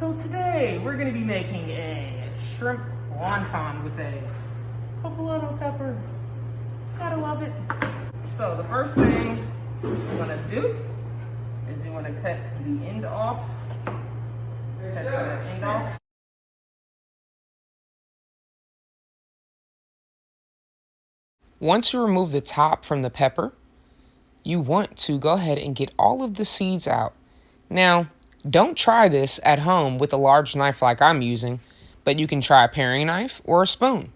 So today we're going to be making a shrimp wonton with a poblano pepper. Gotta love it. So the first thing we're going to do is you want to cut the end off. Cut the end off. Once you remove the top from the pepper, you want to go ahead and get all of the seeds out. Now, don't try this at home with a large knife like I'm using, but you can try a paring knife or a spoon.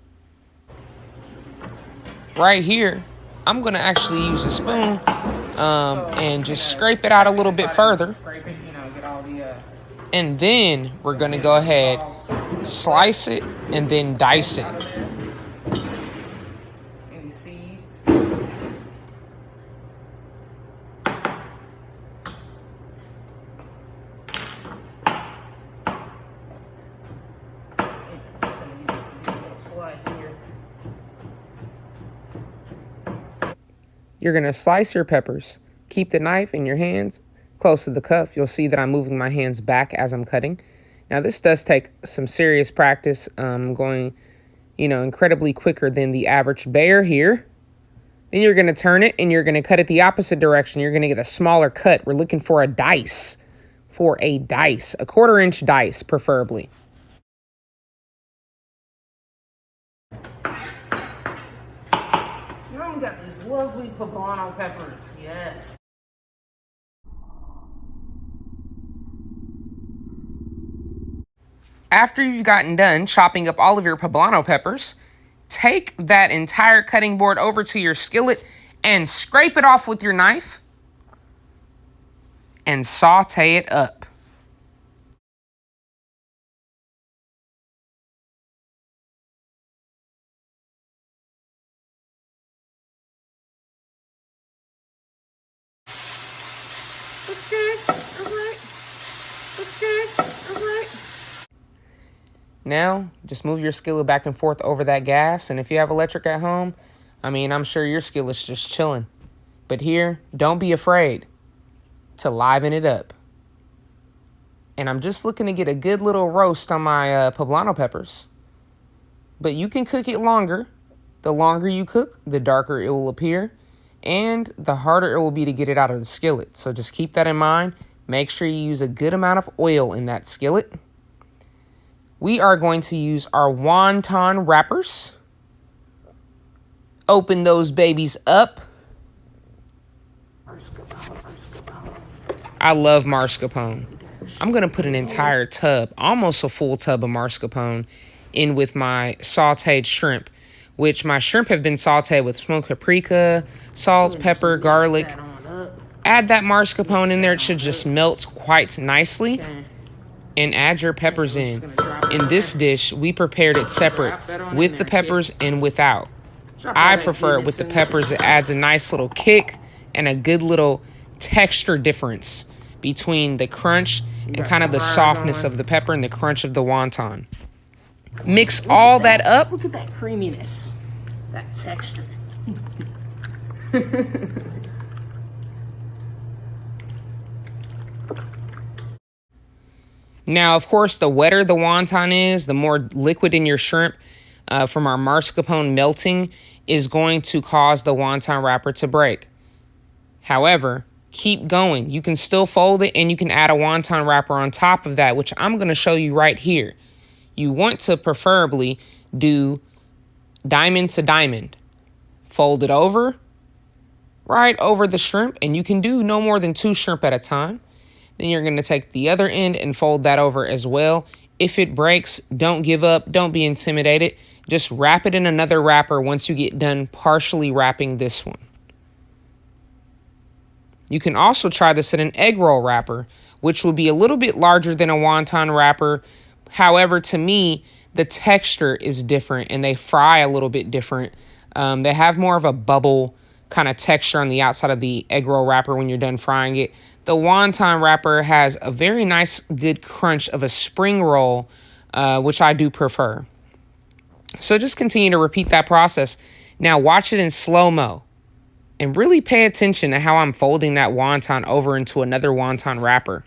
Right here, I'm going to actually use a spoon and just scrape it out a little bit further. And then we're going to go ahead, slice it, and then dice it. Any seeds? You're going to slice your peppers. Keep the knife in your hands close to the cuff. You'll see that I'm moving my hands back as I'm cutting. Now this does take some serious practice. I'm going, incredibly quicker than the average bear here. Then you're going to turn it and you're going to cut it the opposite direction. You're going to get a smaller cut. We're looking for a dice. A 1/4-inch dice preferably. Now we got these lovely poblano peppers, yes. After you've gotten done chopping up all of your poblano peppers, take that entire cutting board over to your skillet and scrape it off with your knife and saute it up. Now, just move your skillet back and forth over that gas, and if you have electric at home, I'm sure your skillet's just chilling. But here, don't be afraid to liven it up. And I'm just looking to get a good little roast on my poblano peppers. But you can cook it longer. The longer you cook, the darker it will appear, and the harder it will be to get it out of the skillet. So just keep that in mind. Make sure you use a good amount of oil in that skillet. We are going to use our wonton wrappers. Open those babies up. I love marscapone. I'm going to put an entire tub, almost a full tub of marscapone in with my sauteed shrimp, which my shrimp have been sauteed with smoked paprika, salt, pepper, garlic. Add that marscapone in there. It should just melt quite nicely. And add your peppers in. In this dish, we prepared it separate with the peppers and without. I prefer it with the peppers. It adds a nice little kick and a good little texture difference between the crunch and kind of the softness of the pepper and the crunch of the wonton. Mix all that up. Look at that creaminess, that texture. Now, of course, the wetter the wonton is, the more liquid in your shrimp from our marscapone melting is going to cause the wonton wrapper to break. However, keep going. You can still fold it and you can add a wonton wrapper on top of that, which I'm going to show you right here. You want to preferably do diamond to diamond. Fold it over, right over the shrimp, and you can do no more than 2 shrimp at a time. Then you're going to take the other end and fold that over as well. If it breaks, don't give up. Don't be intimidated. Just wrap it in another wrapper once you get done partially wrapping this one. You can also try this in an egg roll wrapper, which will be a little bit larger than a wonton wrapper. However, to me, the texture is different and they fry a little bit different. They have more of a bubble kind of texture on the outside of the egg roll wrapper when you're done frying it. The wonton wrapper has a very nice, good crunch of a spring roll, which I do prefer. So just continue to repeat that process. Now watch it in slow-mo and really pay attention to how I'm folding that wonton over into another wonton wrapper.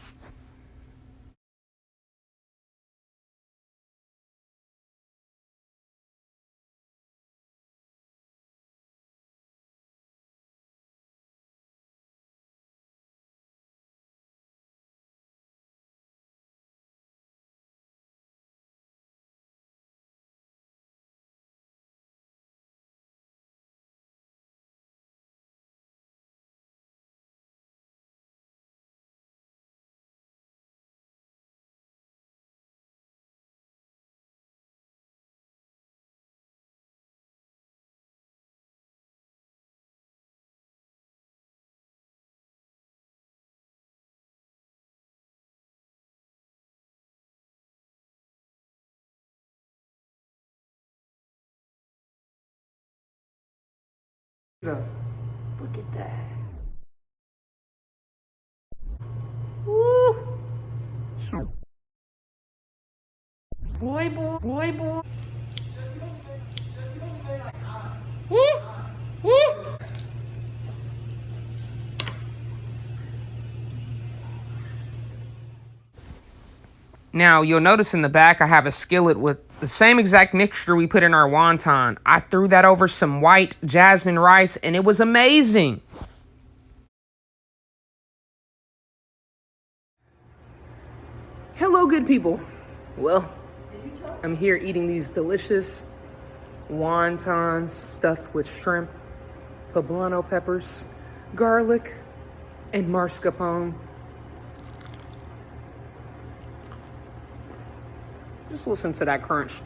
Look at that. Woo. Boy, boy, boy, boy. Woo. Woo. Now, you'll notice in the back I have a skillet with the same exact mixture we put in our wonton. I threw that over some white jasmine rice, and it was amazing. Hello, good people. Well, I'm here eating these delicious wontons stuffed with shrimp, poblano peppers, garlic, and marscapone. Just listen to that crunch.